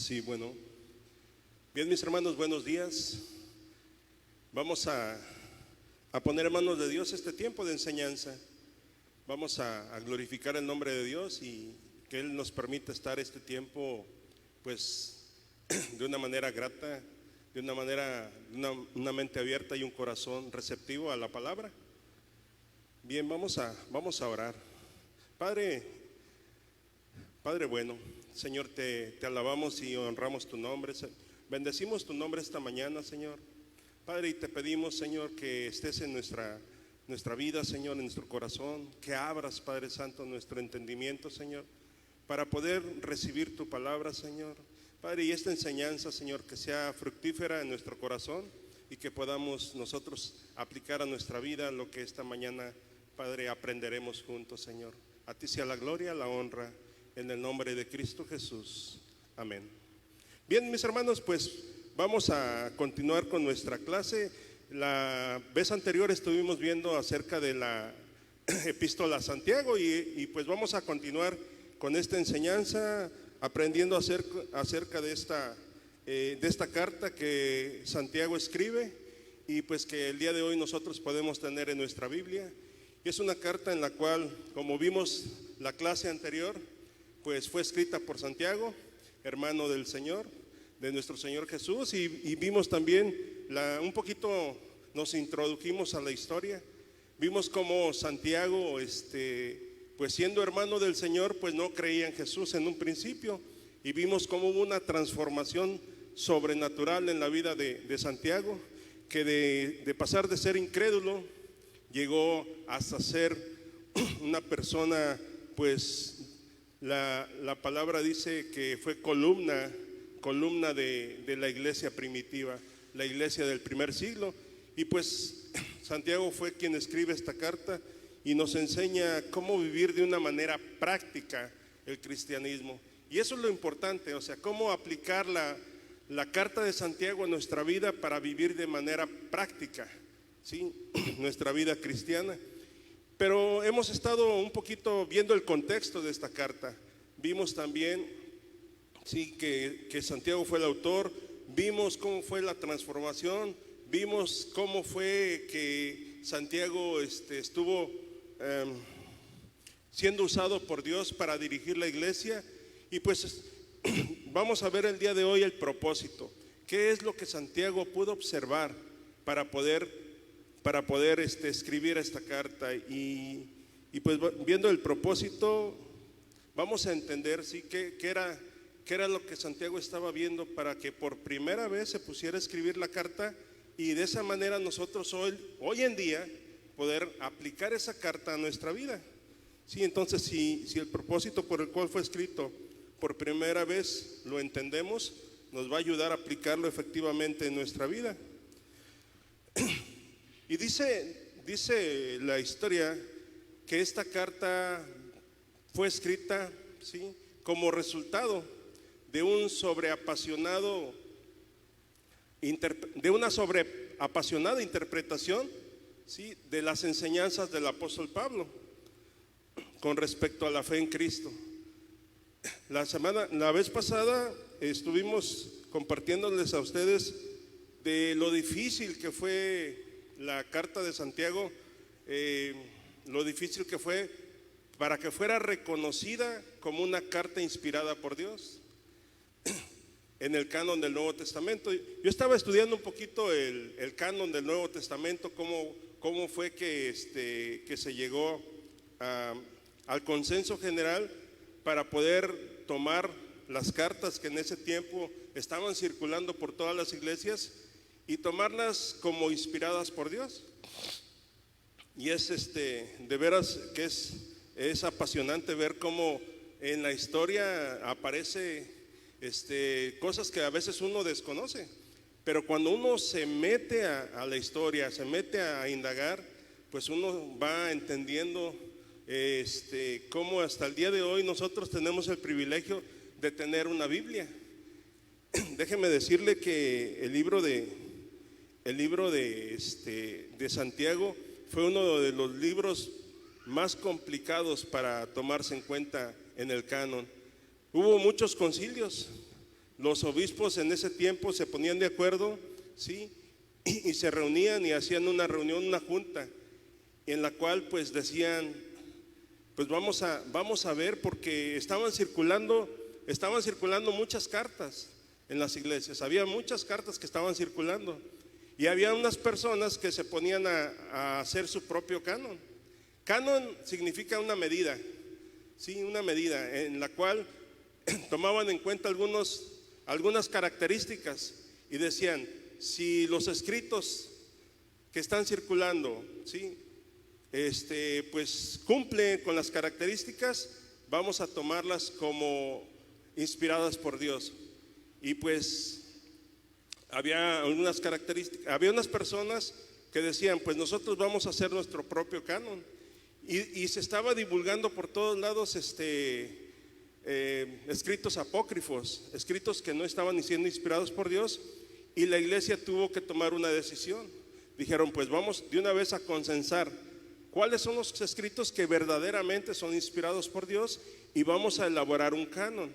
Sí, bueno. Bien, mis hermanos, buenos días. Vamos a poner en manos de Dios este tiempo de enseñanza. Vamos a glorificar el nombre de Dios y que Él nos permita estar este tiempo, pues, de una manera grata, de una manera, una mente abierta y un corazón receptivo a la palabra. Bien, vamos a orar. Padre bueno, Señor, te alabamos y honramos tu nombre. Bendecimos tu nombre esta mañana, Señor. Padre, y te pedimos, Señor, que estés en nuestra vida, Señor, en nuestro corazón, que abras, Padre Santo, nuestro entendimiento, Señor, para poder recibir tu palabra, Señor. Padre, y esta enseñanza, Señor, que sea fructífera en nuestro corazón y que podamos nosotros aplicar a nuestra vida lo que esta mañana, Padre, aprenderemos juntos, Señor. A ti sea la gloria, la honra, en el nombre de Cristo Jesús. Amén. Bien, mis hermanos, pues vamos a continuar con nuestra clase. La vez anterior estuvimos viendo acerca de la epístola a Santiago y pues vamos a continuar con esta enseñanza, aprendiendo acerca de esta carta que Santiago escribe y pues que el día de hoy nosotros podemos tener en nuestra Biblia. Y es una carta en la cual, como vimos la clase anterior, pues fue escrita por Santiago, hermano del Señor, de nuestro Señor Jesús, y vimos también un poquito, nos introdujimos a la historia. Vimos cómo Santiago, pues siendo hermano del Señor, pues no creía en Jesús en un principio, y vimos cómo hubo una transformación sobrenatural en la vida de Santiago, que de pasar de ser incrédulo, llegó hasta ser una persona, pues la palabra dice que fue columna de la iglesia primitiva, la iglesia del primer siglo. Y pues Santiago fue quien escribe esta carta y nos enseña cómo vivir de una manera práctica el cristianismo. Y eso es lo importante, o sea, cómo aplicar la carta de Santiago a nuestra vida para vivir de manera práctica, ¿sí? Nuestra vida cristiana. Pero hemos estado un poquito viendo el contexto de esta carta. Vimos también, sí, que Santiago fue el autor. Vimos cómo fue la transformación. Vimos cómo fue que Santiago estuvo siendo usado por Dios para dirigir la iglesia. Y pues vamos a ver el día de hoy el propósito. ¿Qué es lo que Santiago pudo observar para poder escribir esta carta? Y pues viendo el propósito, vamos a entender, ¿sí? qué era lo que Santiago estaba viendo para que por primera vez se pusiera a escribir la carta y de esa manera nosotros hoy en día poder aplicar esa carta a nuestra vida. Sí, entonces si el propósito por el cual fue escrito por primera vez lo entendemos, nos va a ayudar a aplicarlo efectivamente en nuestra vida. Y dice la historia que esta carta fue escrita, ¿sí?, como resultado de una sobreapasionada interpretación, ¿sí?, de las enseñanzas del apóstol Pablo con respecto a la fe en Cristo. La vez pasada estuvimos compartiéndoles a ustedes de lo difícil que fue la carta de Santiago, lo difícil que fue para que fuera reconocida como una carta inspirada por Dios en el canon del Nuevo Testamento. Yo estaba estudiando un poquito el canon del Nuevo Testamento, cómo fue que se llegó al consenso general para poder tomar las cartas que en ese tiempo estaban circulando por todas las iglesias y tomarlas como inspiradas por Dios. Y es de veras que es apasionante ver cómo en la historia aparece cosas que a veces uno desconoce, pero cuando uno se mete a la historia, se mete a indagar, pues uno va entendiendo cómo hasta el día de hoy nosotros tenemos el privilegio de tener una Biblia. Déjeme decirle que el libro de Santiago fue uno de los libros más complicados para tomarse en cuenta en el canon. Hubo muchos concilios los obispos en ese tiempo se ponían de acuerdo, ¿sí? Y se reunían y hacían una reunión, una junta, en la cual pues decían, pues vamos a ver, porque estaban circulando muchas cartas en las iglesias, había muchas cartas que estaban circulando, y había unas personas que se ponían a hacer su propio canon. Canon significa una medida, sí, una medida en la cual tomaban en cuenta algunas características y decían, si los escritos que están circulando, ¿sí? Pues cumplen con las características, vamos a tomarlas como inspiradas por Dios. Y pues había algunas características, había unas personas que decían, pues nosotros vamos a hacer nuestro propio canon, y se estaba divulgando por todos lados escritos apócrifos, escritos que no estaban ni siendo inspirados por Dios, y la iglesia tuvo que tomar una decisión. Dijeron, pues vamos de una vez a consensar cuáles son los escritos que verdaderamente son inspirados por Dios, y vamos a elaborar un canon,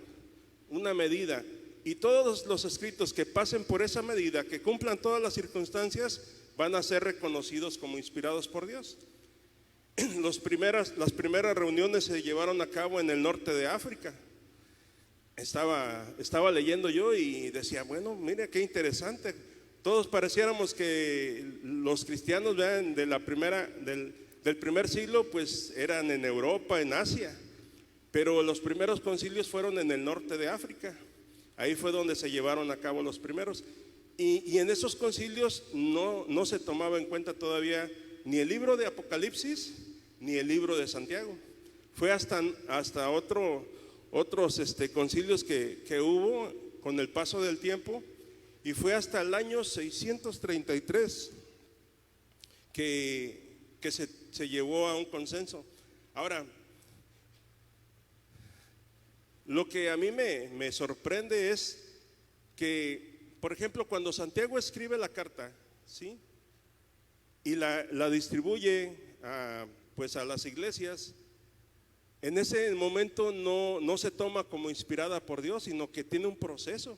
una medida, y todos los escritos que pasen por esa medida, que cumplan todas las circunstancias, van a ser reconocidos como inspirados por Dios. Las primeras reuniones se llevaron a cabo en el norte de África. Estaba leyendo yo y decía, bueno, mire qué interesante. Todos pareciéramos que los cristianos, vean, del primer siglo, pues eran en Europa, en Asia, pero los primeros concilios fueron en el norte de África. Ahí fue donde se llevaron a cabo los primeros, y en esos concilios no se tomaba en cuenta todavía ni el libro de Apocalipsis ni el libro de Santiago. Fue hasta otros concilios que hubo con el paso del tiempo, y fue hasta el año 633 que se llevó a un consenso. Ahora, lo que a mí me sorprende es que, por ejemplo, cuando Santiago escribe la carta, ¿sí? Y la distribuye pues a las iglesias, en ese momento no se toma como inspirada por Dios, sino que tiene un proceso.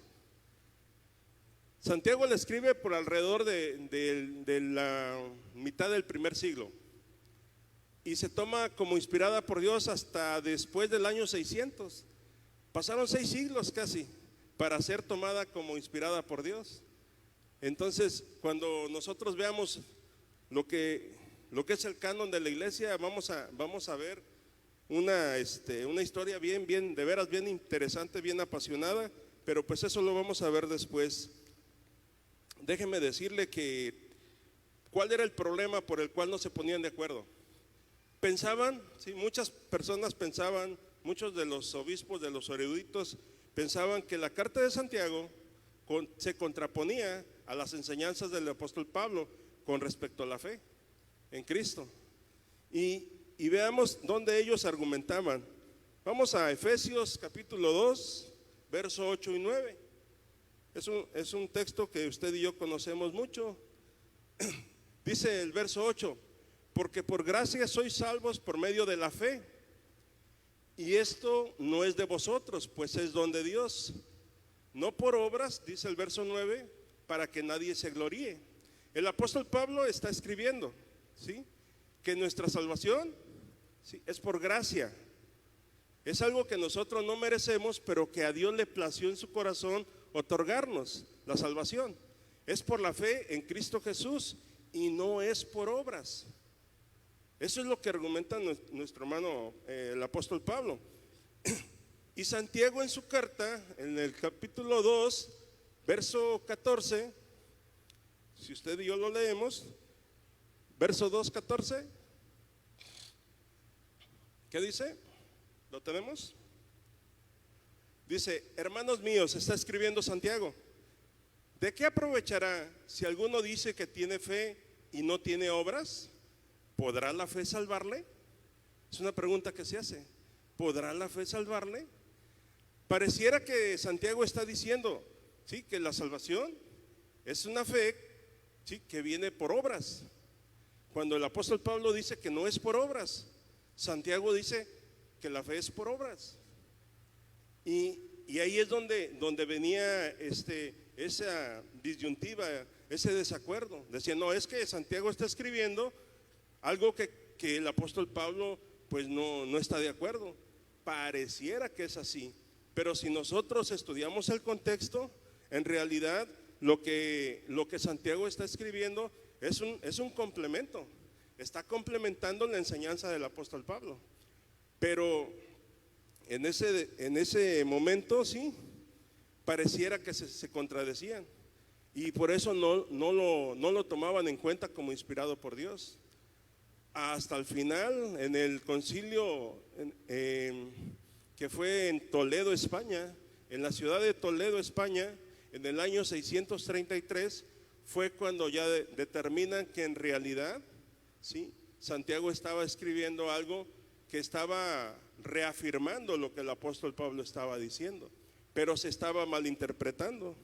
Santiago la escribe por alrededor de la mitad del primer siglo, y se toma como inspirada por Dios hasta después del año 600. Pasaron 6 siglos casi para ser tomada como inspirada por Dios. Entonces, cuando nosotros veamos lo que es el canon de la iglesia, vamos a ver una historia bien, de veras bien interesante, bien apasionada, pero pues eso lo vamos a ver después. Déjeme decirle que ¿cuál era el problema por el cual no se ponían de acuerdo? Pensaban, sí, muchas personas pensaban, muchos de los obispos, de los eruditos, pensaban que la carta de Santiago se contraponía a las enseñanzas del apóstol Pablo con respecto a la fe en Cristo. Y veamos dónde ellos argumentaban. Vamos a Efesios capítulo 2, verso 8 y 9. Es un texto que usted y yo conocemos mucho. Dice el verso 8, porque por gracia sois salvos por medio de la fe, y esto no es de vosotros, pues es don de Dios, no por obras, dice el verso 9, para que nadie se gloríe. El apóstol Pablo está escribiendo, ¿sí?, que nuestra salvación, ¿sí?, es por gracia. Es algo que nosotros no merecemos, pero que a Dios le plació en su corazón otorgarnos la salvación. Es por la fe en Cristo Jesús y no es por obras. Eso es lo que argumenta nuestro hermano el apóstol Pablo. Y Santiago en su carta, en el capítulo 2, verso 14, si usted y yo lo leemos, verso 2, 14, ¿qué dice? ¿Lo tenemos? Dice, hermanos míos, está escribiendo Santiago, ¿de qué aprovechará si alguno dice que tiene fe y no tiene obras? ¿Podrá la fe salvarle? Es una pregunta que se hace. ¿Podrá la fe salvarle? Pareciera que Santiago está diciendo, sí, que la salvación es una fe, sí, que viene por obras. Cuando el apóstol Pablo dice que no es por obras, Santiago dice que la fe es por obras. Y Y ahí es donde venía esa disyuntiva, ese desacuerdo. Decían, no, es que Santiago está escribiendo algo que el apóstol Pablo pues no está de acuerdo. Pareciera que es así, pero si nosotros estudiamos el contexto, en realidad lo que Santiago está escribiendo es un complemento, está complementando la enseñanza del apóstol Pablo. Pero en ese momento sí, pareciera que se contradecían, y por eso no lo tomaban en cuenta como inspirado por Dios. Hasta el final, en el concilio que fue en Toledo, España, en la ciudad de Toledo, España, en el año 633, fue cuando ya determinan que en realidad, ¿sí?, Santiago estaba escribiendo algo que estaba reafirmando lo que el apóstol Pablo estaba diciendo, pero se estaba malinterpretando.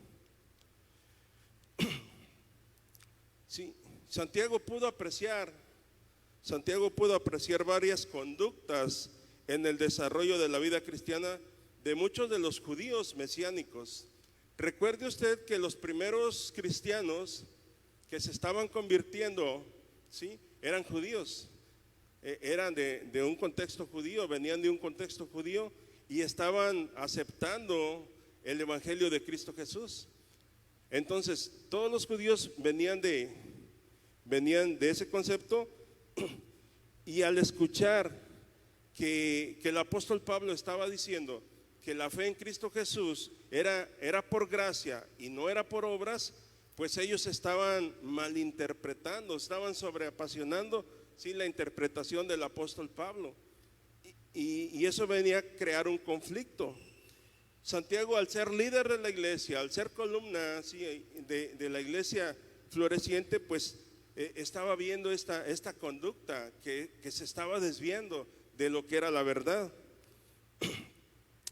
Sí, Santiago pudo apreciar varias conductas en el desarrollo de la vida cristiana de muchos de los judíos mesiánicos. Recuerde usted que los primeros cristianos que se estaban convirtiendo, ¿sí?, eran judíos, eran de un contexto judío, venían de un contexto judío y estaban aceptando el evangelio de Cristo Jesús. Entonces, todos los judíos venían de ese concepto, y al escuchar que el apóstol Pablo estaba diciendo que la fe en Cristo Jesús era por gracia y no era por obras, pues ellos estaban malinterpretando, estaban sobreapasionando, ¿sí?, la interpretación del apóstol Pablo, y eso venía a crear un conflicto. Santiago, al ser líder de la iglesia, al ser columna, ¿sí?, de la iglesia floreciente, pues estaba viendo esta conducta que se estaba desviando de lo que era la verdad.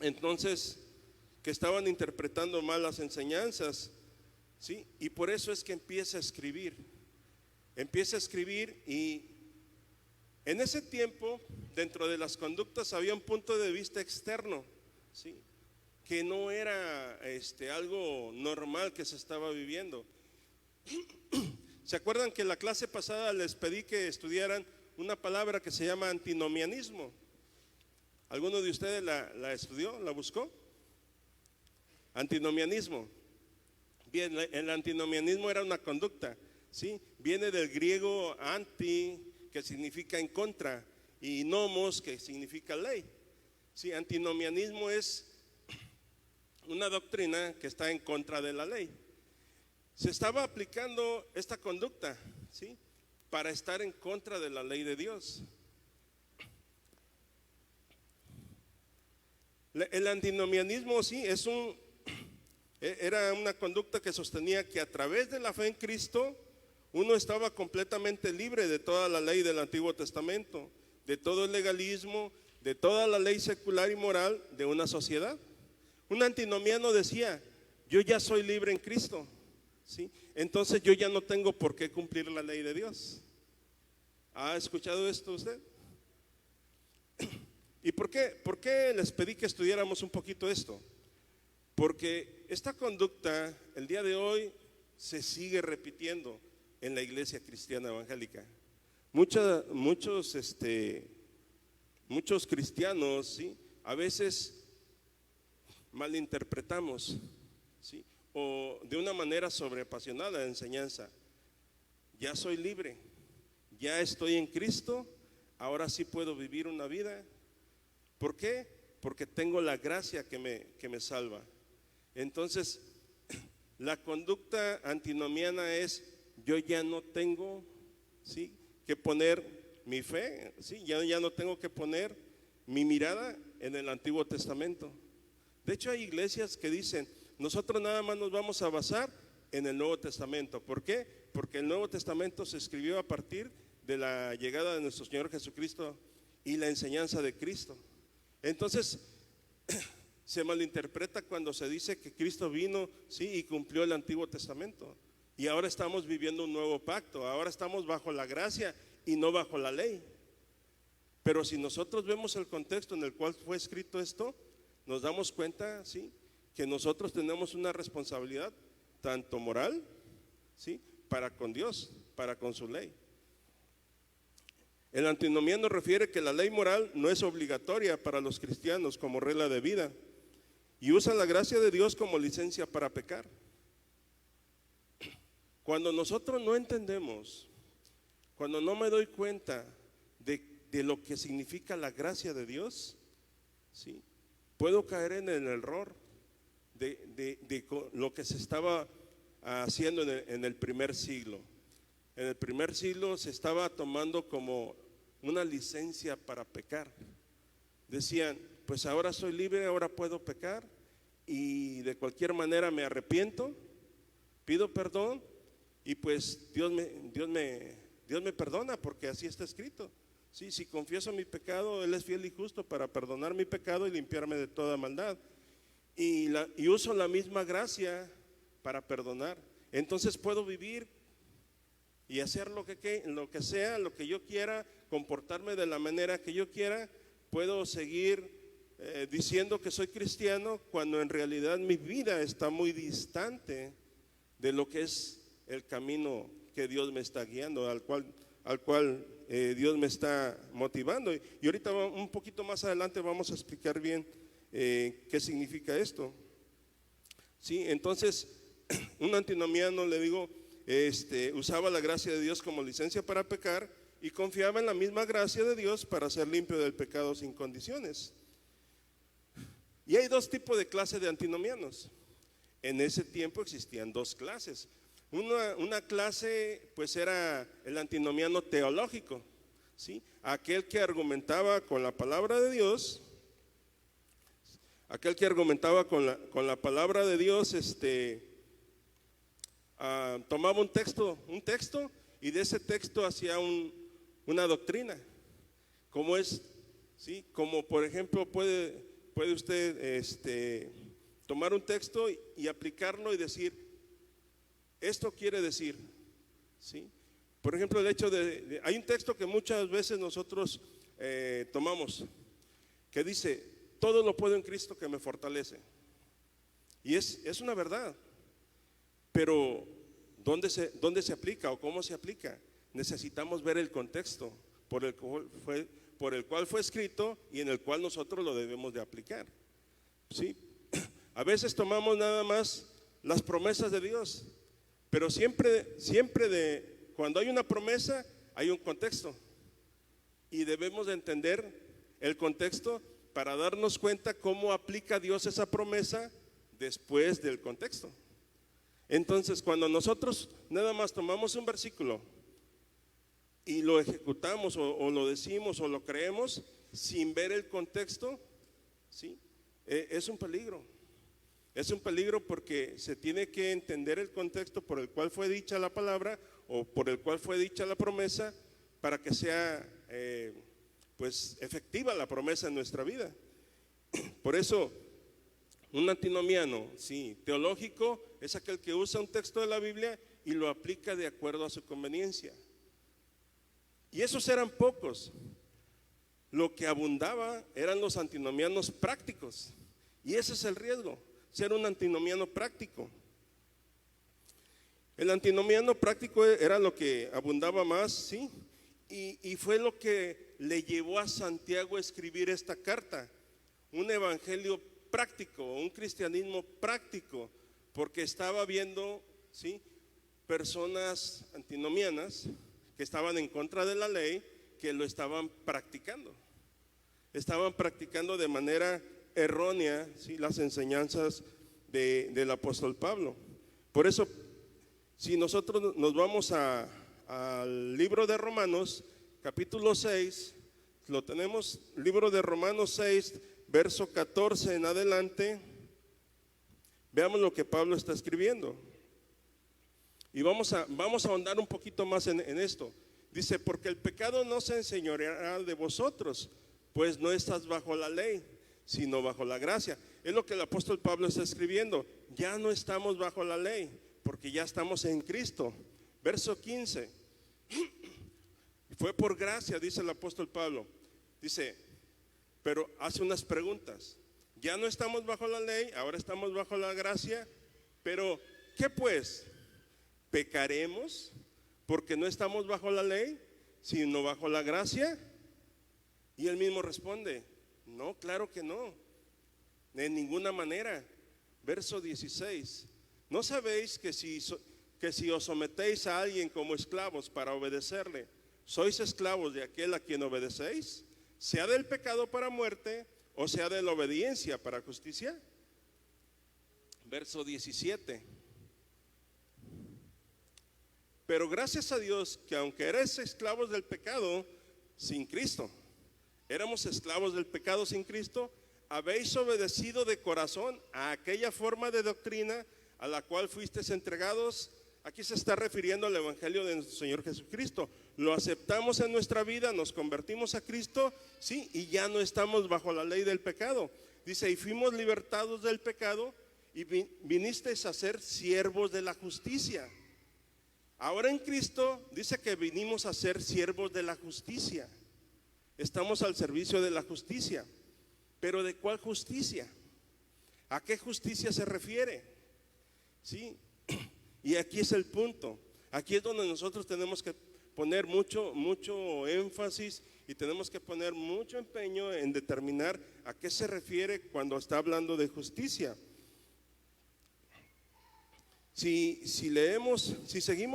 Entonces, que estaban interpretando mal las enseñanzas, ¿sí? Y por eso es que empieza a escribir, y en ese tiempo, dentro de las conductas, había un punto de vista externo, ¿sí?, que no era algo normal que se estaba viviendo. ¿Se acuerdan que la clase pasada les pedí que estudiaran una palabra que se llama antinomianismo? ¿Alguno de ustedes la estudió, la buscó? Antinomianismo. Bien, el antinomianismo era una conducta, ¿sí? Viene del griego anti, que significa en contra, y nomos, que significa ley. Sí, antinomianismo es una doctrina que está en contra de la ley. Se estaba aplicando esta conducta, ¿sí?, para estar en contra de la ley de Dios. El antinomianismo, sí, era una conducta que sostenía que a través de la fe en Cristo uno estaba completamente libre de toda la ley del Antiguo Testamento, de todo el legalismo, de toda la ley secular y moral de una sociedad. Un antinomiano decía: yo ya soy libre en Cristo, ¿sí?, entonces yo ya no tengo por qué cumplir la ley de Dios. ¿Ha escuchado esto usted? ¿Y por qué les pedí que estudiáramos un poquito esto? Porque esta conducta el día de hoy se sigue repitiendo en la iglesia cristiana evangélica. Muchos cristianos, ¿sí?, a veces malinterpretamos, ¿sí?, o de una manera sobreapasionada la enseñanza. Ya soy libre, ya estoy en Cristo, ahora sí puedo vivir una vida. ¿Por qué? Porque tengo la gracia que me salva. Entonces, la conducta antinomiana es: yo ya no tengo, ¿sí?, que poner mi fe, ¿sí?, ya no tengo que poner mi mirada en el Antiguo Testamento. De hecho, hay iglesias que dicen: nosotros nada más nos vamos a basar en el Nuevo Testamento. ¿Por qué? Porque el Nuevo Testamento se escribió a partir de la llegada de nuestro Señor Jesucristo y la enseñanza de Cristo. Entonces, se malinterpreta cuando se dice que Cristo vino, sí, y cumplió el Antiguo Testamento, y ahora estamos viviendo un nuevo pacto, ahora estamos bajo la gracia y no bajo la ley. Pero si nosotros vemos el contexto en el cual fue escrito esto, nos damos cuenta, ¿sí?, que nosotros tenemos una responsabilidad tanto moral, ¿sí?, para con Dios, para con su ley. El antinomiano refiere que la ley moral no es obligatoria para los cristianos como regla de vida y usa la gracia de Dios como licencia para pecar. Cuando nosotros no entendemos, cuando no me doy cuenta de lo que significa la gracia de Dios, ¿sí?, puedo caer en el error de lo que se estaba haciendo en el primer siglo. En el primer siglo se estaba tomando como una licencia para pecar. Decían, pues ahora soy libre, ahora puedo pecar y de cualquier manera me arrepiento, pido perdón y pues Dios me perdona porque así está escrito. Sí, si confieso mi pecado, Él es fiel y justo para perdonar mi pecado y limpiarme de toda maldad. Y uso la misma gracia para perdonar. Entonces puedo vivir y hacer lo que sea, lo que yo quiera, comportarme de la manera que yo quiera. Puedo seguir diciendo que soy cristiano cuando en realidad mi vida está muy distante de lo que es el camino que Dios me está guiando, al cual Dios me está motivando. Y ahorita un poquito más adelante vamos a explicar bien qué significa esto. Sí, entonces un antinomiano, le digo, usaba la gracia de Dios como licencia para pecar y confiaba en la misma gracia de Dios para ser limpio del pecado sin condiciones. Y hay dos tipos de clases de antinomianos. En ese tiempo existían dos clases. Una clase pues era el antinomiano teológico, ¿sí?, aquel que argumentaba con la palabra de Dios. Aquel que argumentaba con la palabra de Dios, tomaba un texto y de ese texto hacía una doctrina. Como es, ¿sí?, como por ejemplo puede usted tomar un texto y aplicarlo y decir, esto quiere decir, ¿sí? Por ejemplo, el hecho hay un texto que muchas veces nosotros tomamos, que dice, todo lo puedo en Cristo que me fortalece. Y es una verdad, pero ¿dónde se aplica o cómo se aplica? Necesitamos ver el contexto por el cual fue escrito y en el cual nosotros lo debemos de aplicar, ¿sí? A veces tomamos nada más las promesas de Dios, pero siempre cuando hay una promesa hay un contexto y debemos de entender el contexto para darnos cuenta cómo aplica Dios esa promesa después del contexto. Entonces, cuando nosotros nada más tomamos un versículo y lo ejecutamos o lo decimos o lo creemos sin ver el contexto, ¿sí?, es un peligro. Es un peligro porque se tiene que entender el contexto por el cual fue dicha la palabra o por el cual fue dicha la promesa para que sea pues efectiva la promesa en nuestra vida. Por eso un antinomiano, sí, teológico es aquel que usa un texto de la Biblia y lo aplica de acuerdo a su conveniencia. Y esos eran pocos. Lo que abundaba eran los antinomianos prácticos. Y ese es el riesgo, ser un antinomiano práctico. El antinomiano práctico era lo que abundaba más, ¿sí? Y fue lo que le llevó a Santiago a escribir esta carta, un evangelio práctico, un cristianismo práctico, porque estaba viendo, ¿sí?, personas antinomianas que estaban en contra de la ley, que lo estaban practicando de manera errónea, ¿sí?, las enseñanzas del apóstol Pablo. Por eso, si nosotros nos vamos al libro de Romanos, capítulo 6, lo tenemos, libro de Romanos 6, verso 14 en adelante, veamos lo que Pablo está escribiendo. Y vamos a ahondar un poquito más en esto. Dice, porque el pecado no se enseñoreará de vosotros, pues no estás bajo la ley, sino bajo la gracia. Es lo que el apóstol Pablo está escribiendo. Ya no estamos bajo la ley, porque ya estamos en Cristo. Verso 15. Fue por gracia, dice el apóstol Pablo. Dice, pero hace unas preguntas. Ya no estamos bajo la ley, ahora estamos bajo la gracia. Pero, ¿qué pues? ¿Pecaremos porque no estamos bajo la ley, sino bajo la gracia? Y él mismo responde, no, claro que no, de ninguna manera. Verso 16, ¿no sabéis que si os sometéis a alguien como esclavos para obedecerle, sois esclavos de aquel a quien obedecéis, sea del pecado para muerte o sea de la obediencia para justicia? Verso 17, pero gracias a Dios que aunque erais esclavos del pecado sin Cristo, éramos esclavos del pecado sin Cristo, habéis obedecido de corazón a aquella forma de doctrina a la cual fuisteis entregados. Aquí se está refiriendo al evangelio de nuestro Señor Jesucristo. Lo aceptamos en nuestra vida, nos convertimos a Cristo, sí, y ya no estamos bajo la ley del pecado. Dice, y fuimos libertados del pecado y vinisteis a ser siervos de la justicia. Ahora en Cristo dice que vinimos a ser siervos de la justicia. Estamos al servicio de la justicia. ¿Pero de cuál justicia? ¿A qué justicia se refiere? ¿Sí? Y aquí es el punto. Aquí es donde nosotros tenemos que poner mucho énfasis y tenemos que poner mucho empeño en determinar a qué se refiere cuando está hablando de justicia. Si seguimos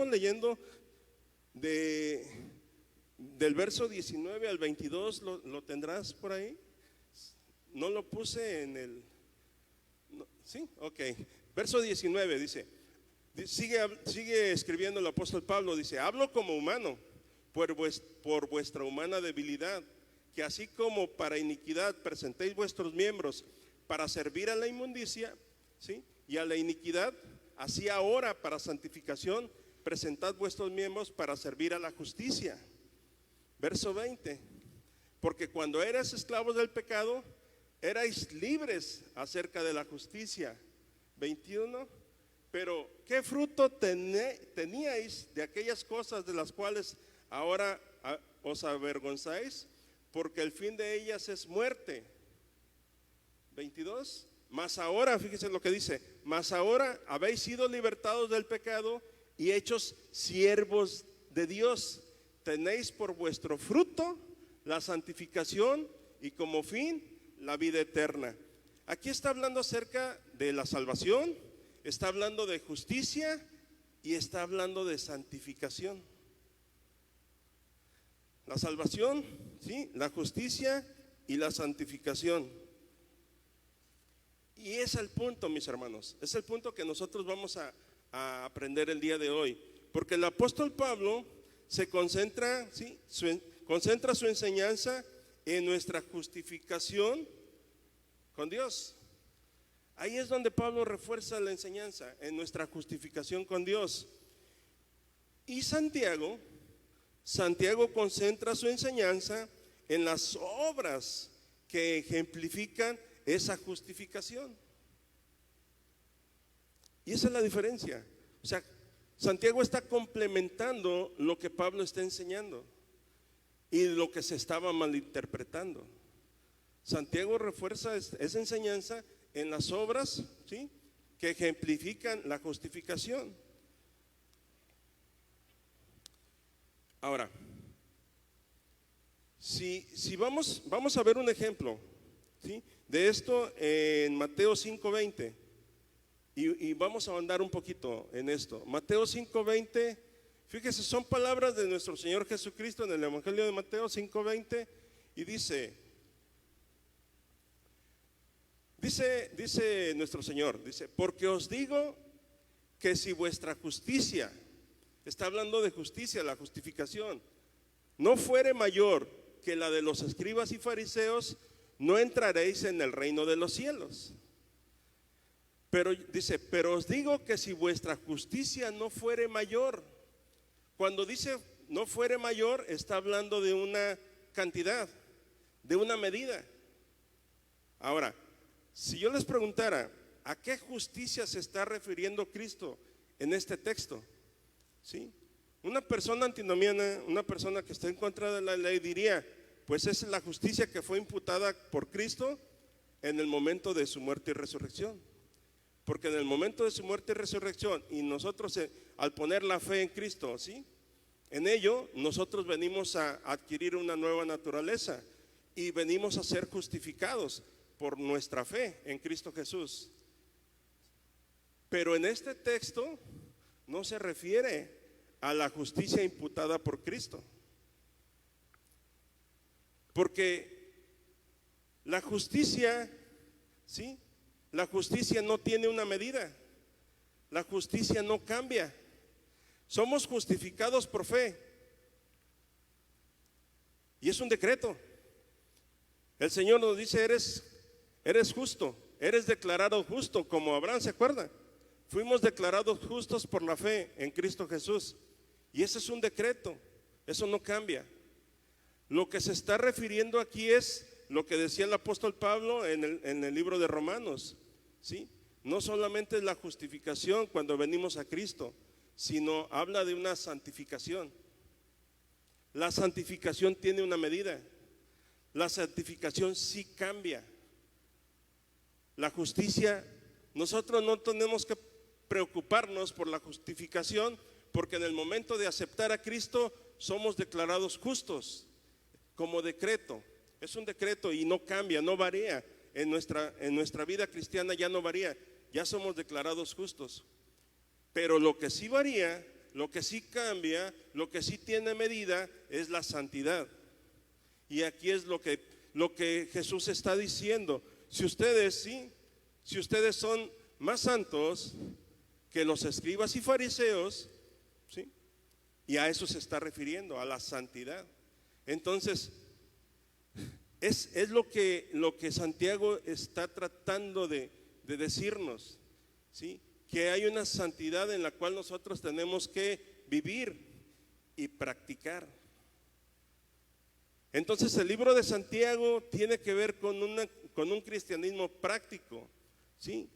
leyendo del verso 19 al 22, ¿lo tendrás por ahí? No lo puse en el... no, ¿sí? Ok. Verso 19 dice, sigue escribiendo el apóstol Pablo, dice, hablo como humano por vuestra humana debilidad, que así como para iniquidad presentéis vuestros miembros para servir a la inmundicia, ¿sí? Y a la iniquidad, así ahora para santificación presentad vuestros miembros para servir a la justicia. Verso 20, porque cuando eras esclavos del pecado, erais libres acerca de la justicia. 21, pero ¿qué fruto teníais de aquellas cosas de las cuales ahora os avergonzáis? Porque el fin de ellas es muerte. 22, mas ahora, fíjense lo que dice, mas ahora habéis sido libertados del pecado y hechos siervos de Dios. Tenéis por vuestro fruto la santificación y como fin la vida eterna. Aquí está hablando acerca de la salvación, está hablando de justicia y está hablando de santificación. La salvación, ¿sí? La justicia y la santificación. Y es el punto, mis hermanos, es el punto que nosotros vamos a aprender el día de hoy. Porque el apóstol Pablo se concentra, ¿sí? Concentra su enseñanza en nuestra justificación con Dios. Ahí es donde Pablo refuerza la enseñanza, en nuestra justificación con Dios. Y Santiago concentra su enseñanza en las obras que ejemplifican esa justificación. Y esa es la diferencia. O sea, Santiago está complementando lo que Pablo está enseñando y lo que se estaba malinterpretando. Santiago refuerza esa enseñanza en las obras, ¿sí?, que ejemplifican la justificación. Ahora, si vamos a ver un ejemplo, ¿sí?, de esto en Mateo 5:20 y vamos a ahondar un poquito en esto. Mateo 5:20, fíjese, son palabras de nuestro Señor Jesucristo en el Evangelio de Mateo 5:20 y dice nuestro Señor, dice, porque os digo que si vuestra justicia, está hablando de justicia, la justificación, no fuere mayor que la de los escribas y fariseos, no entraréis en el reino de los cielos. Pero dice, pero os digo que si vuestra justicia no fuere mayor, cuando dice no fuere mayor, está hablando de una cantidad, de una medida. Ahora, si yo les preguntara, ¿a qué justicia se está refiriendo Cristo en este texto? ¿Sí? Una persona antinomiana, una persona que está en contra de la ley diría, pues esa es la justicia que fue imputada por Cristo en el momento de su muerte y resurrección. Porque en el momento de su muerte y resurrección, y nosotros al poner la fe en Cristo, ¿sí?, en ello nosotros venimos a adquirir una nueva naturaleza y venimos a ser justificados por nuestra fe en Cristo Jesús. Pero en este texto no se refiere a la justicia imputada por Cristo, porque la justicia, ¿sí?, la justicia no tiene una medida, la justicia no cambia. Somos justificados por fe y es un decreto. El Señor nos dice: eres justo, eres declarado justo, como Abraham, ¿se acuerda? Fuimos declarados justos por la fe en Cristo Jesús, y ese es un decreto, eso no cambia. Lo que se está refiriendo aquí es lo que decía el apóstol Pablo en el libro de Romanos, ¿sí? No solamente es la justificación cuando venimos a Cristo, sino habla de una santificación. La santificación tiene una medida. La santificación sí cambia. La justicia, nosotros no tenemos que preocuparnos por la justificación, porque en el momento de aceptar a Cristo somos declarados justos como decreto. Es un decreto y no cambia, no varía. En nuestra vida cristiana ya no varía, ya somos declarados justos. Pero lo que sí varía, lo que sí cambia, lo que sí tiene medida es la santidad. Y aquí es lo que Jesús está diciendo. Si ustedes son más santos que los escribas y fariseos, ¿sí?, y a eso se está refiriendo, a la santidad. Entonces, es lo que Santiago está tratando de decirnos, ¿sí?, que hay una santidad en la cual nosotros tenemos que vivir y practicar. Entonces el libro de Santiago tiene que ver con un cristianismo práctico, ¿sí?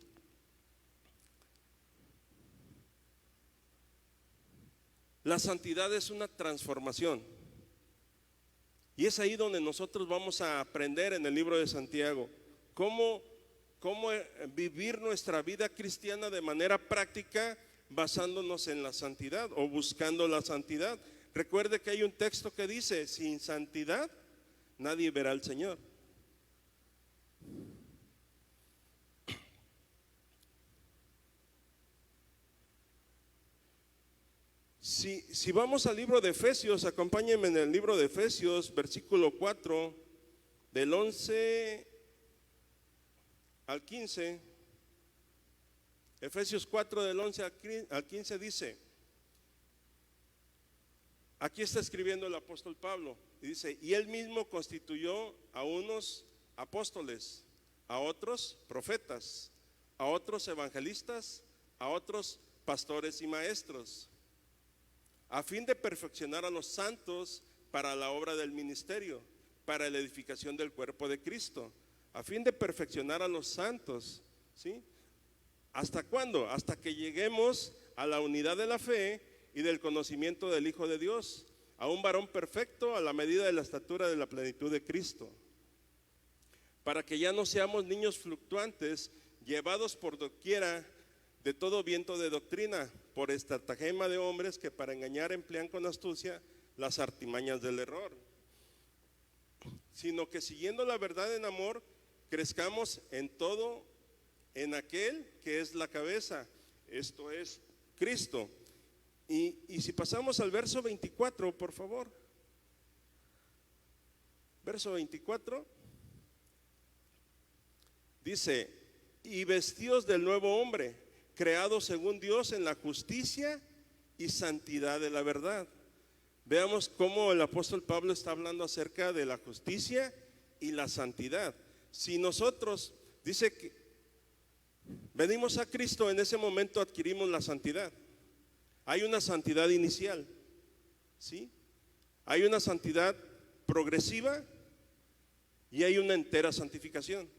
La santidad es una transformación, y es ahí donde nosotros vamos a aprender en el libro de Santiago cómo vivir nuestra vida cristiana de manera práctica, basándonos en la santidad o buscando la santidad. Recuerde que hay un texto que dice: sin santidad nadie verá al Señor. Si vamos al libro de Efesios, acompáñenme en el libro de Efesios, versículo 4, del 11 al 15, Efesios 4 del 11 al 15 dice, aquí está escribiendo el apóstol Pablo, y dice: y él mismo constituyó a unos apóstoles, a otros profetas, a otros evangelistas, a otros pastores y maestros, a fin de perfeccionar a los santos para la obra del ministerio, para la edificación del cuerpo de Cristo. A fin de perfeccionar a los santos, ¿sí? ¿Hasta cuándo? Hasta que lleguemos a la unidad de la fe y del conocimiento del Hijo de Dios, a un varón perfecto a la medida de la estatura de la plenitud de Cristo, para que ya no seamos niños fluctuantes, llevados por doquiera de todo viento de doctrina, por estratagema de hombres que para engañar emplean con astucia las artimañas del error, sino que siguiendo la verdad en amor, crezcamos en todo en aquel que es la cabeza, esto es Cristo. Y si pasamos al verso 24, por favor. Verso 24 dice: y vestidos del nuevo hombre, creado según Dios en la justicia y santidad de la verdad. Veamos cómo el apóstol Pablo está hablando acerca de la justicia y la santidad. Si nosotros, dice que venimos a Cristo, en ese momento adquirimos la santidad. Hay una santidad inicial, ¿sí? Hay una santidad progresiva y hay una entera santificación.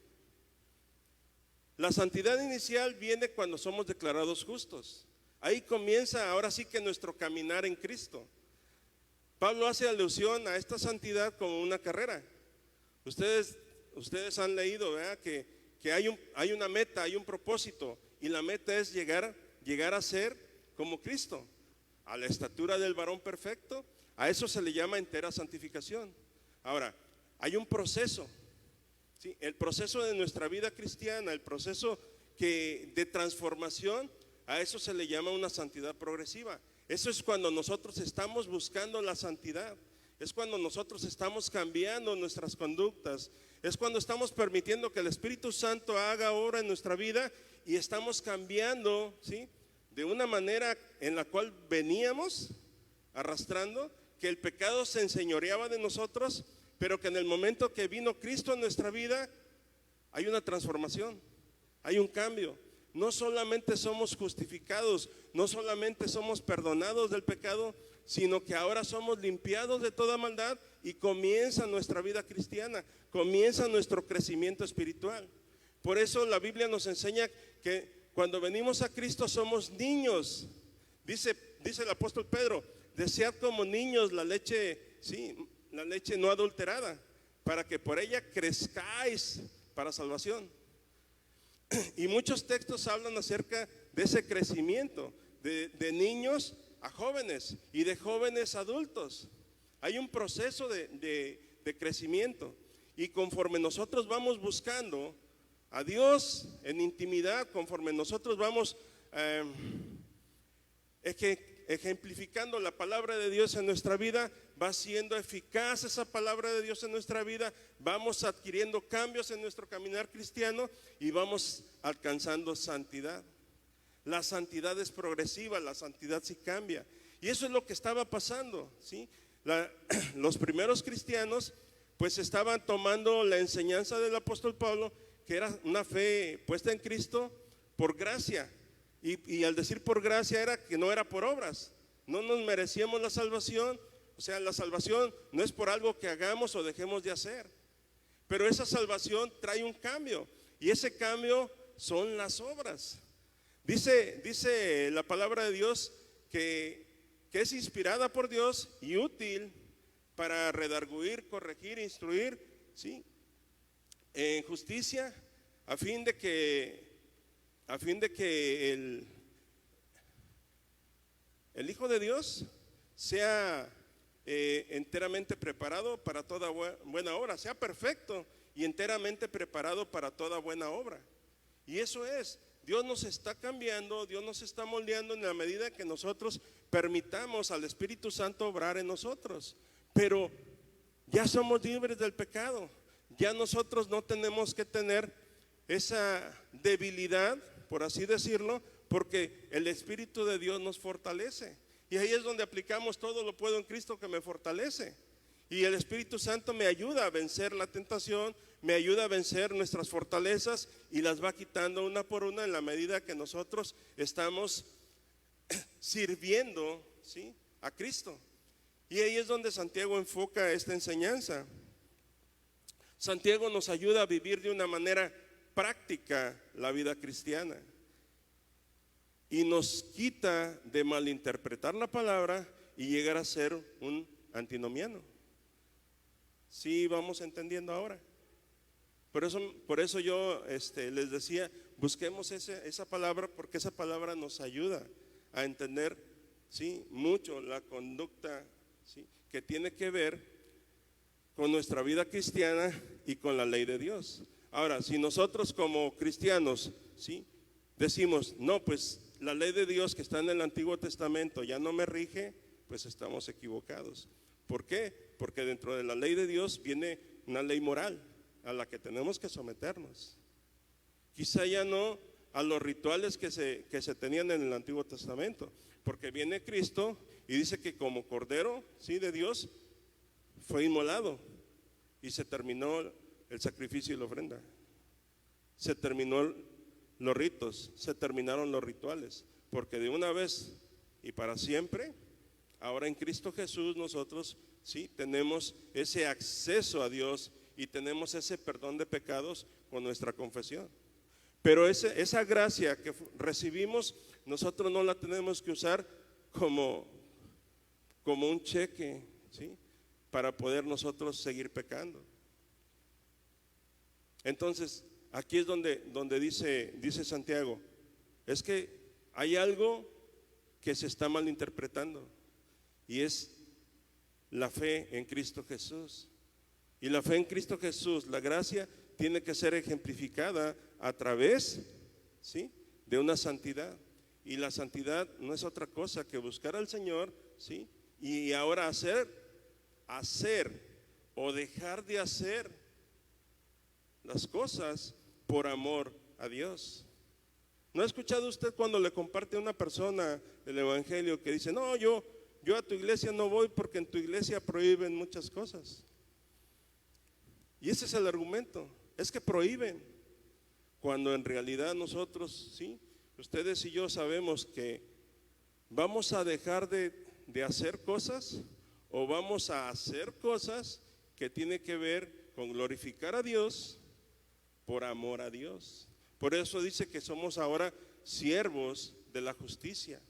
La santidad inicial viene cuando somos declarados justos. Ahí comienza ahora sí que nuestro caminar en Cristo. Pablo hace alusión a esta santidad como una carrera. Ustedes han leído, ¿verdad?, que que hay una meta, hay un propósito, y la meta es llegar a ser como Cristo, a la estatura del varón perfecto. A eso se le llama entera santificación. Ahora, hay un proceso, ¿sí? El proceso de nuestra vida cristiana, el proceso de transformación, a eso se le llama una santidad progresiva. Eso es cuando nosotros estamos buscando la santidad, es cuando nosotros estamos cambiando nuestras conductas, es cuando estamos permitiendo que el Espíritu Santo haga obra en nuestra vida y estamos cambiando, ¿sí?, de una manera en la cual veníamos arrastrando, que el pecado se enseñoreaba de nosotros, pero que en el momento que vino Cristo en nuestra vida hay una transformación, hay un cambio. No solamente somos justificados, no solamente somos perdonados del pecado, sino que ahora somos limpiados de toda maldad y comienza nuestra vida cristiana, comienza nuestro crecimiento espiritual. Por eso la Biblia nos enseña que cuando venimos a Cristo somos niños. Dice el apóstol Pedro, desead como niños la leche, sí, la leche no adulterada, para que por ella crezcáis para salvación. Y muchos textos hablan acerca de ese crecimiento, de niños a jóvenes y de jóvenes a adultos. Hay un proceso de crecimiento, y conforme nosotros vamos buscando a Dios en intimidad, conforme nosotros vamos ejemplificando la palabra de Dios en nuestra vida, va siendo eficaz esa palabra de Dios en nuestra vida, vamos adquiriendo cambios en nuestro caminar cristiano y vamos alcanzando santidad. La santidad es progresiva, la santidad sí cambia. Y eso es lo que estaba pasando, ¿sí? Los primeros cristianos pues estaban tomando la enseñanza del apóstol Pablo, que era una fe puesta en Cristo por gracia. Y al decir por gracia era que no era por obras, no nos merecíamos la salvación. O sea, la salvación no es por algo que hagamos o dejemos de hacer, pero esa salvación trae un cambio, y ese cambio son las obras. Dice la palabra de Dios que es inspirada por Dios y útil para redarguir, corregir, instruir, ¿sí?, en justicia, a fin de que el Hijo de Dios sea enteramente preparado para toda buena obra, sea perfecto y enteramente preparado para toda buena obra. Y eso es, Dios nos está cambiando, Dios nos está moldeando en la medida que nosotros permitamos al Espíritu Santo obrar en nosotros. Pero ya somos libres del pecado, ya nosotros no tenemos que tener esa debilidad, por así decirlo, porque el Espíritu de Dios nos fortalece. Y ahí es donde aplicamos todo lo puedo en Cristo que me fortalece. Y el Espíritu Santo me ayuda a vencer la tentación, me ayuda a vencer nuestras fortalezas y las va quitando una por una en la medida que nosotros estamos sirviendo, ¿sí?, a Cristo. Y ahí es donde Santiago enfoca esta enseñanza. Santiago nos ayuda a vivir de una manera práctica la vida cristiana y nos quita de malinterpretar la palabra y llegar a ser un antinomiano. ¿Sí vamos entendiendo ahora? Por eso yo les decía, busquemos esa palabra, porque esa palabra nos ayuda a entender, ¿sí?, mucho la conducta, ¿sí?, que tiene que ver con nuestra vida cristiana y con la ley de Dios. Ahora, si nosotros como cristianos, ¿sí?, decimos, no, pues la ley de Dios que está en el Antiguo Testamento ya no me rige, pues estamos equivocados. ¿Por qué? Porque dentro de la ley de Dios viene una ley moral a la que tenemos que someternos. Quizá ya no a los rituales que se tenían en el Antiguo Testamento, porque viene Cristo y dice que como Cordero, ¿sí?, de Dios, fue inmolado y se terminó el sacrificio y la ofrenda. Se terminó los ritos, se terminaron los rituales, porque de una vez y para siempre, ahora en Cristo Jesús nosotros sí tenemos ese acceso a Dios y tenemos ese perdón de pecados con nuestra confesión. Pero esa gracia que recibimos, nosotros no la tenemos que usar como un cheque, ¿sí?, para poder nosotros seguir pecando. Entonces, aquí es donde dice Santiago, es que hay algo que se está malinterpretando y es la fe en Cristo Jesús. Y la fe en Cristo Jesús, la gracia, tiene que ser ejemplificada a través, ¿sí?, de una santidad. Y la santidad no es otra cosa que buscar al Señor, ¿sí?, y ahora hacer o dejar de hacer las cosas por amor a Dios. ¿No ha escuchado usted cuando le comparte a una persona el evangelio que dice, no, yo a tu iglesia no voy porque en tu iglesia prohíben muchas cosas? Y ese es el argumento, es que prohíben, cuando en realidad nosotros, sí, ustedes y yo sabemos que vamos a dejar de hacer cosas o vamos a hacer cosas que tienen que ver con glorificar a Dios por amor a Dios. Por eso dice que somos ahora siervos de la justicia.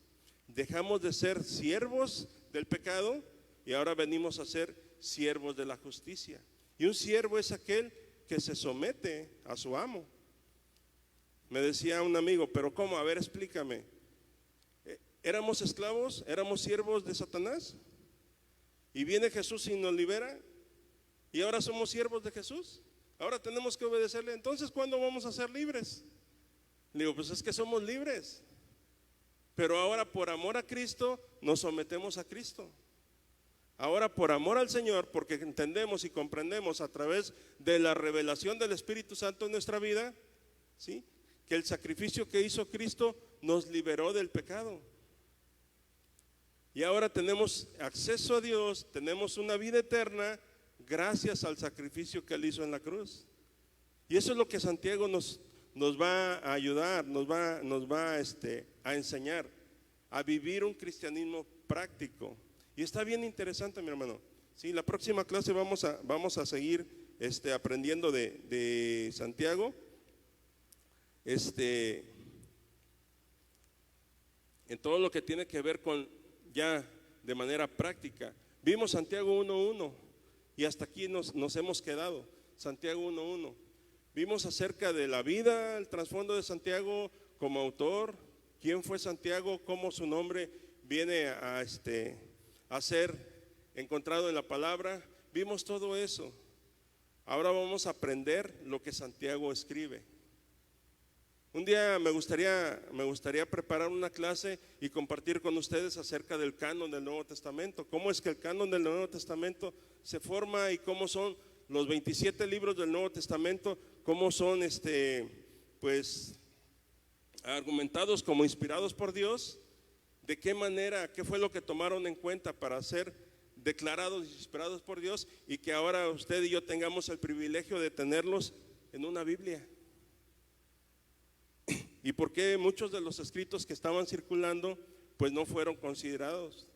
Dejamos de ser siervos del pecado y ahora venimos a ser siervos de la justicia. Y un siervo es aquel que se somete a su amo. Me decía un amigo, pero ¿cómo? A ver, explícame. ¿Éramos esclavos? ¿Éramos siervos de Satanás? Y viene Jesús y nos libera. Y ahora somos siervos de Jesús. Ahora tenemos que obedecerle. Entonces, ¿cuándo vamos a ser libres? Le digo, pues es que somos libres. Pero ahora por amor a Cristo nos sometemos a Cristo. Ahora por amor al Señor, porque entendemos y comprendemos a través de la revelación del Espíritu Santo en nuestra vida, ¿sí?, que el sacrificio que hizo Cristo nos liberó del pecado. Y ahora tenemos acceso a Dios, tenemos una vida eterna gracias al sacrificio que Él hizo en la cruz. Y eso es lo que Santiago nos va a ayudar, nos va a enseñar a vivir un cristianismo práctico. Y está bien interesante, mi hermano. Sí, la próxima clase vamos a seguir aprendiendo de Santiago. En todo lo que tiene que ver con ya de manera práctica. Vimos Santiago 1:1 y hasta aquí nos hemos quedado. Santiago 1:1. Vimos acerca de la vida, el trasfondo de Santiago como autor, quién fue Santiago, cómo su nombre viene a ser encontrado en la palabra. Vimos todo eso. Ahora vamos a aprender lo que Santiago escribe. Un día me gustaría preparar una clase y compartir con ustedes acerca del canon del Nuevo Testamento. Cómo es que el canon del Nuevo Testamento se forma y cómo son los 27 libros del Nuevo Testamento, cómo son pues argumentados como inspirados por Dios, de qué manera, qué fue lo que tomaron en cuenta para ser declarados y inspirados por Dios, y que ahora usted y yo tengamos el privilegio de tenerlos en una Biblia. Y por qué muchos de los escritos que estaban circulando pues no fueron considerados.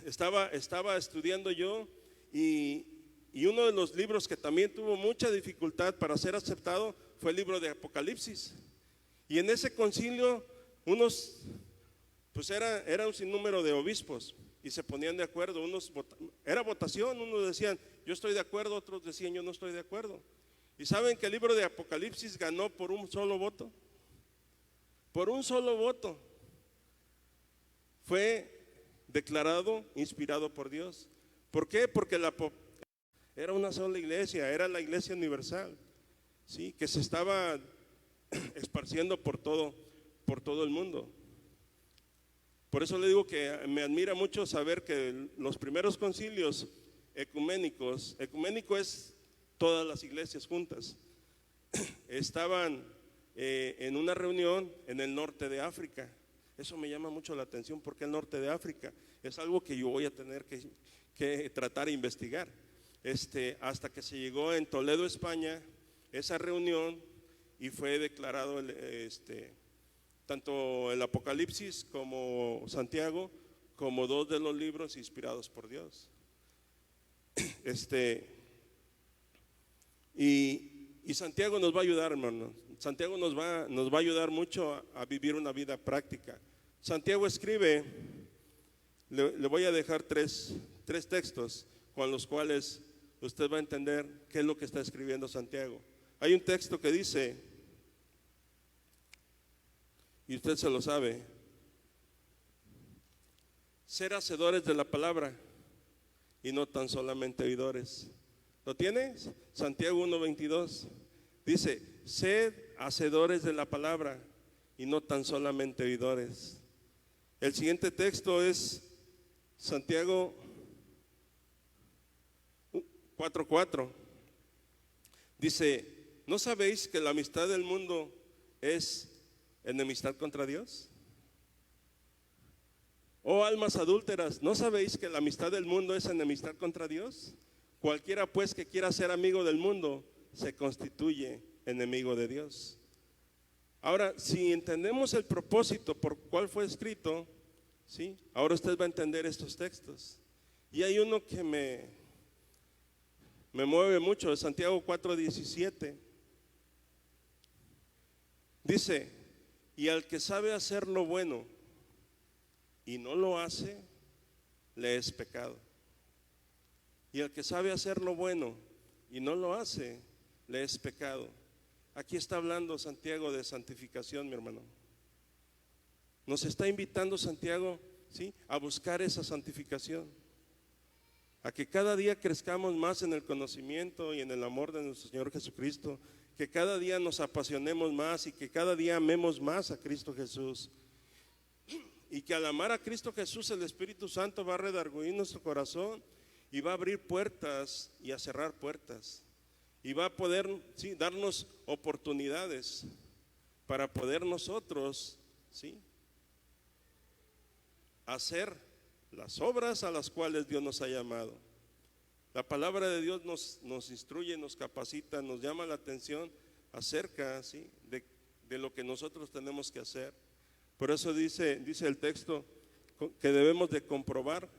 Estaba estudiando yo y uno de los libros que también tuvo mucha dificultad para ser aceptado fue el libro de Apocalipsis. Y en ese concilio pues era un sinnúmero de obispos y se ponían de acuerdo. Era votación, unos decían yo estoy de acuerdo, otros decían yo no estoy de acuerdo. Y saben que el libro de Apocalipsis ganó por un solo voto. Por un solo voto fue declarado inspirado por Dios. ¿Por qué? Porque era una sola iglesia, era la iglesia universal, ¿sí?, que se estaba esparciendo por todo el mundo. Por eso le digo que me admira mucho saber que los primeros concilios ecuménico es todas las iglesias juntas, estaban en una reunión en el norte de África. Eso me llama mucho la atención, porque el norte de África es algo que yo voy a tener que tratar de investigar. Hasta que se llegó en Toledo, España, esa reunión y fue declarado tanto el Apocalipsis como Santiago como dos de los libros inspirados por Dios. Y Santiago nos va a ayudar, hermano. Santiago nos va a ayudar mucho a vivir una vida práctica. Santiago escribe, le voy a dejar tres textos con los cuales usted va a entender qué es lo que está escribiendo Santiago. Hay un texto que dice, y usted se lo sabe, ser hacedores de la palabra y no tan solamente oidores. ¿Lo tiene? Santiago 1:22 dice, sed hacedores de la palabra y no tan solamente oidores. El siguiente texto es Santiago 4:4. Dice, ¿no sabéis que la amistad del mundo es enemistad contra Dios? Oh almas adúlteras, ¿no sabéis que la amistad del mundo es enemistad contra Dios? Cualquiera pues que quiera ser amigo del mundo se constituye enemigo de Dios. Ahora, si entendemos el propósito por cual fue escrito, ¿sí? Ahora usted va a entender estos textos. Y hay uno que me mueve mucho, es Santiago 4:17. Dice, y al que sabe hacer lo bueno y no lo hace, le es pecado. Y al que sabe hacer lo bueno y no lo hace, le es pecado. Aquí está hablando Santiago de santificación, mi hermano. Nos está invitando Santiago, ¿sí?, a buscar esa santificación, a que cada día crezcamos más en el conocimiento y en el amor de nuestro Señor Jesucristo, que cada día nos apasionemos más y que cada día amemos más a Cristo Jesús. Y que al amar a Cristo Jesús, el Espíritu Santo va a redarguir nuestro corazón y va a abrir puertas y a cerrar puertas. Y va a poder, sí, darnos oportunidades para poder nosotros, sí, hacer las obras a las cuales Dios nos ha llamado. La palabra de Dios nos instruye, nos capacita, nos llama la atención acerca, ¿sí?, de lo que nosotros tenemos que hacer. Por eso dice el texto que debemos de comprobar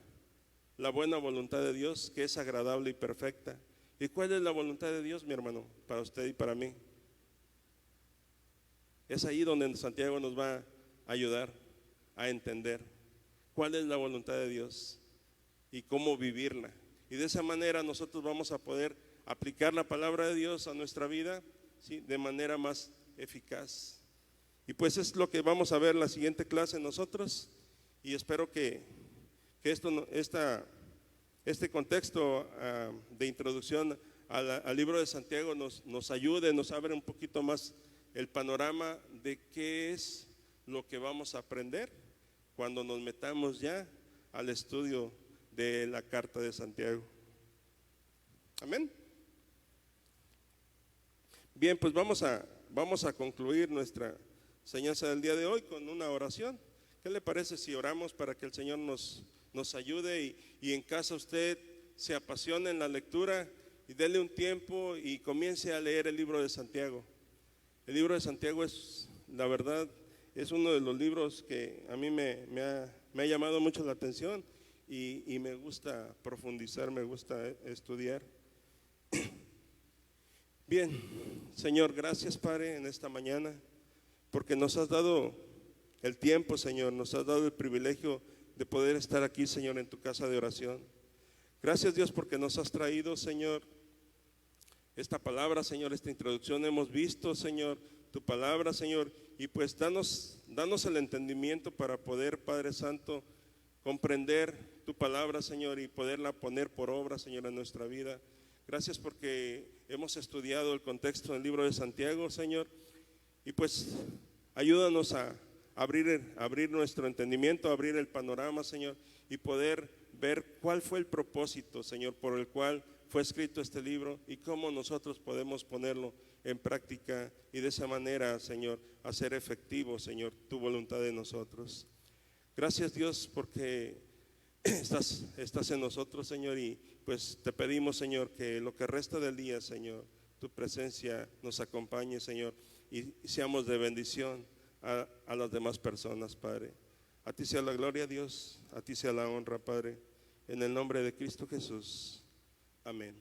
la buena voluntad de Dios, que es agradable y perfecta. ¿Y cuál es la voluntad de Dios, mi hermano, para usted y para mí? Es ahí donde Santiago nos va a ayudar a entender cuál es la voluntad de Dios y cómo vivirla. Y de esa manera nosotros vamos a poder aplicar la palabra de Dios a nuestra vida, ¿sí?, de manera más eficaz. Y pues es lo que vamos a ver en la siguiente clase nosotros, y espero que este contexto de introducción al libro de Santiago nos ayude, nos abra un poquito más el panorama de qué es lo que vamos a aprender cuando nos metamos ya al estudio de la carta de Santiago. Amén. Bien, pues vamos a concluir nuestra enseñanza del día de hoy con una oración. ¿Qué le parece si oramos para que el Señor nos ayude y en casa usted se apasione en la lectura y dele un tiempo y comience a leer el libro de Santiago? El libro de Santiago es, la verdad, es uno de los libros que a mí me ha llamado mucho la atención y me gusta profundizar, me gusta estudiar. Bien, Señor, gracias, Padre, en esta mañana, porque nos has dado el tiempo, Señor, nos has dado el privilegio de poder estar aquí, Señor, en tu casa de oración. Gracias, Dios, porque nos has traído, Señor, esta palabra, Señor, esta introducción. Hemos visto, Señor, tu palabra, Señor, y pues danos el entendimiento para poder, Padre Santo, comprender tu palabra, Señor, y poderla poner por obra, Señor, en nuestra vida. Gracias porque hemos estudiado el contexto del libro de Santiago, Señor, y pues ayúdanos a abrir nuestro entendimiento, abrir el panorama, Señor, y poder ver cuál fue el propósito, Señor, por el cual fue escrito este libro y cómo nosotros podemos ponerlo en práctica y de esa manera, Señor, hacer efectivo, Señor, tu voluntad de nosotros. Gracias, Dios, porque estás en nosotros, Señor, y pues te pedimos, Señor, que lo que resta del día, Señor, tu presencia nos acompañe, Señor, y seamos de bendición a las demás personas, Padre. A ti sea la gloria, Dios, a ti sea la honra, Padre, en el nombre de Cristo Jesús. Amén.